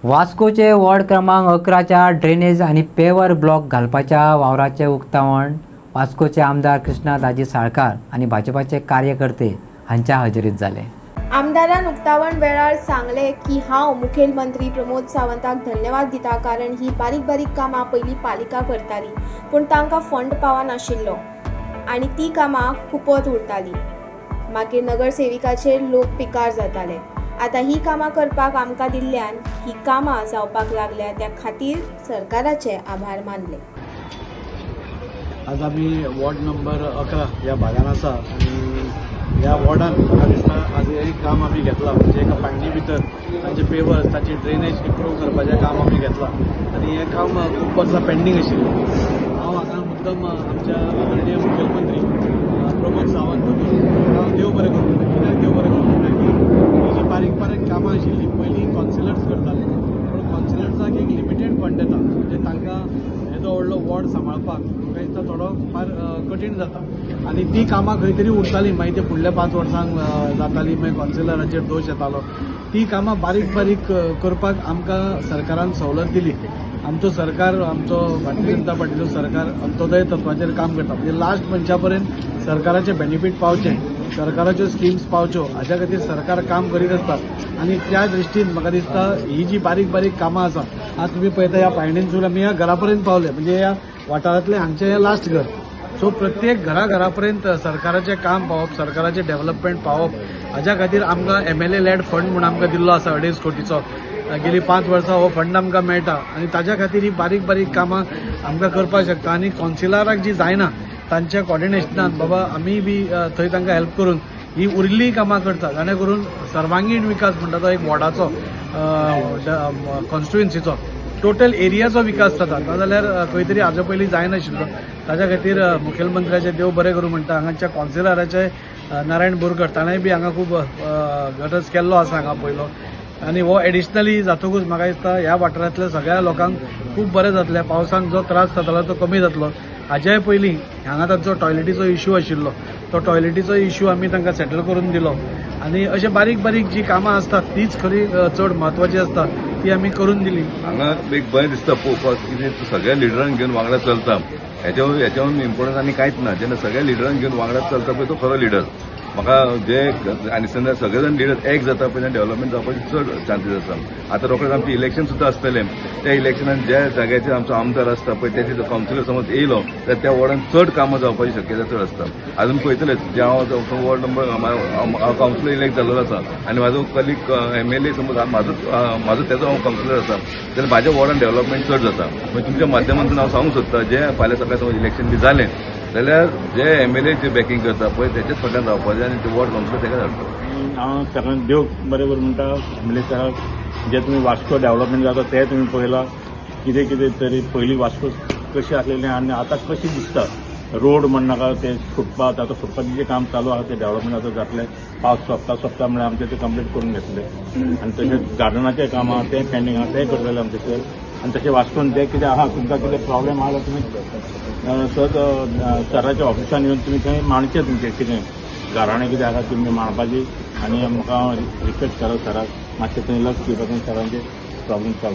वास्कोचे ward क्रमांक 11च्या drainage आणि paver block घालपाच्या वावराचे उक्तावण वास्कोचे आमदार कृष्णादाजी साळकार आणि भाजपाचे कार्यकर्ते हांच्या हजेरीत जाले. आमदारान उक्तावण वेळार सांगले की हांव मुखेलमंत्री प्रमोद सावंताक धन्यवाद दिता, कारण ही बारीक बारीक कामां पयलीं पालिका करताली पूण तांकां फंड पावनाशिल्लो आनी ती कामां खुपत उरताली. मागीर नगरसेविकाचेर लोक पिकार जाताले. आतां ही कामां करपाक आमकां दिल्ल्यान ही कामां जावपाक लागल्या, त्या खातीर सरकाराचे आभार मानले. आज आमी वॉर्ड नंबर 11 ह्या भागान आसा आनी ह्या वॉर्डान म्हाका दिसता आज एक काम आमी घेतला, म्हणजे एका पायणी भितर तांचे पेवर्स ताची ड्रेनेज इम्प्रूव करपाचें काम आमी घेतला आनी हें काम खूब वर्सां पेंडींग आशिल्लें. हांव हाका मुद्दम आमच्या आदरणीय मुखेलमंत्री प्रमोद सावंत हांव देव बरें करूं म्हणटा. कित्याक देव बरें करूं म्हणटा की ही जी बारीक बारीक कामां आशिल्लीं पयलीं कॉन्सिलर्स करताले, पूण कॉन्सिलर्साक एक लिमिटेड फंड येता, म्हणजे तांकां येदो व्हडलो वॉर्ड सांबाळपाक म्हाका दिसता थोडो फार कठीण जाता आनी ती कामां खंय तरी उरतालीं. मागीर ते फुडल्या 5 वर्सांक जातालीं, मागीर कॉन्सिलराचेर दोश येतालो. ती कामां बारीक बारीक करपाक आमकां सरकारान सवलत दिली. आमचो सरकार, आमचो भारतीय जनता पार्टीचो सरकार अंत्योदय तत्वाचेर काम करता, म्हणजे लास्ट मनशा पर्यंत सरकाराचे बेनिफीट पावचे, सरकाराच्यो स्किम्स पावच्यो हाच्या खातीर सरकार काम करीत आसता. आनी त्या दृश्टीन म्हाका दिसता ही जी बारीक बारीक कामां आसा, आज तुमी पळयता ह्या पायणीनसून आमी ह्या घरा पर्यंत पावले, म्हणजे ह्या वाठारांतलें हांगचें हें लास्ट घर. सो प्रत्येक घरा पर्यंत सरकाराचें काम पावप, सरकाराचें डेव्हलपमेंट पावप हाच्या खातीर आमकां MLA लेड फंड म्हणून आमकां दिल्लो आसा 2.5 कोटीचो. गेली 5 वर्सां हो फंड आमकां मेळटा आनी ताच्या खातीर ही बारीक बारीक कामां आमकां करपाक शकता. आनी कॉन्सिलराक जी जायना तांच्या कॉर्डिनेशनान बाबा आमी बी थंय तांकां हेल्प करून ही उरिल्ली कामां करता, जाणे करून सर्वांगीण विकास म्हणटा तो एक वॉर्डाचो, कॉन्स्टिट्युएन्सीचो, टोटल एरियाचो विकास जाता. नाजाल्यार खंय तरी हाजे पयलीं जायनाशिल्लो. ताच्या खातीर मुखेलमंत्र्याचे देव बरें करूं म्हणटा. हांगाच्या कॉन्सिलराचे नारायण बोरकर ताणेंय बी हांगा खूब गरज केल्लो आसा हांगा पयलो. आनी हो एडिशनली जातकूच म्हाका दिसता ह्या वाठारांतल्या सगळ्या लोकांक खूब बरें जातलें. पावसांत जो त्रास जातालो तो कमी जातलो. हाज्याय पयलीं हांगा तांचो टॉयलेटीचो इश्यू आशिल्लो, तो टॉयलेटीचो इश्यू आमी तांकां सेटल करून दिलो. आनी अशे बारीक बारीक जी कामां आसतात तीच खरी चड म्हत्वाची आसता, ती आमी करून दिली. हांगा एक बरें दिसता पळोवपाक, कितें सगळ्या लिडरांक घेवन वांगडा चलता. हेच्यावरून इम्पॉर्टंट आनी कांयच ना. जेन्ना सगळ्या लिडरांक घेवन वांगडा चलता पळय तो खरो लिडर. म्हाका जे आनी सगळे जाण लिडर एक जाता पळय डेव्हलपमेंट जावपाचे चड चान्सीस आसा. आतां रोखडेंच आमचें इलेक्शन सुद्दां आसतलें. त्या इलेक्शनान ज्या जाग्याचेर आमचो आमदार आसता पळय तेचे जर कावन्सिलर समज येयलो जाल्यार त्या वॉर्डान चड कामां जावपाची शक्यता चड आसता. आजून पळयतलेच जे हांव वॉर्ड नंबर हांव कावन्सिलर इलेक्ट जाल्लो आसा आनी म्हाजो कलीग MLA समज म्हाजो तेजो हांव कावन्सिलर आसा जाल्यार म्हाज्या वॉर्डान डेव्हलपमेंट चड जाता. म्हणजे तुमच्या माध्यमांतून हांव सांगूंक सोदता जे फाल्यां सकाळीं समज इलेक्शन बी जालें जाल्यार जे MLA जे बॅकिंग करता पळय तेच्याच फाटल्यान रावपाचें आनी ते वॉर्ड कावन्सिलर ताका धाडटा. हांव सगळ्यांक देव बरें करूं म्हणटा. MLA साहेब जे तुमी वास्को डेव्हलपमेंट जाता ते तुमी पळयला. कितें कितें तरी पयलीं वास्को कशी आसलेलें आनी आतां कशी दिसता. रोड म्हणनाका ते फुटपाथ, आतां फुटपाथाचें काम चालू आसा, ते डेव्हलपमेंट आतां जातलें. पावस सोंपता म्हणल्यार आमचें ते कंप्लीट करून घेतले. आनी तशेंच गार्डनाचें काम आहा तें पेंडींग आहा तें करतले आमचे सर. आनी तशें वास्कोन तें कितें आहा तुमकां कितें प्रॉब्लेम आहा जाल्यार तुमी सराच्या ऑफिसान येवन तुमी थंय मांडचें तुमचें कितें घराणें कितें आसा तुमी मांडपाची. आनी म्हाका रिक्वेस्ट करा सराक मातशें थंय लक्ष दिवपाचें, सरांचे प्रॉब्लेम सॉल्व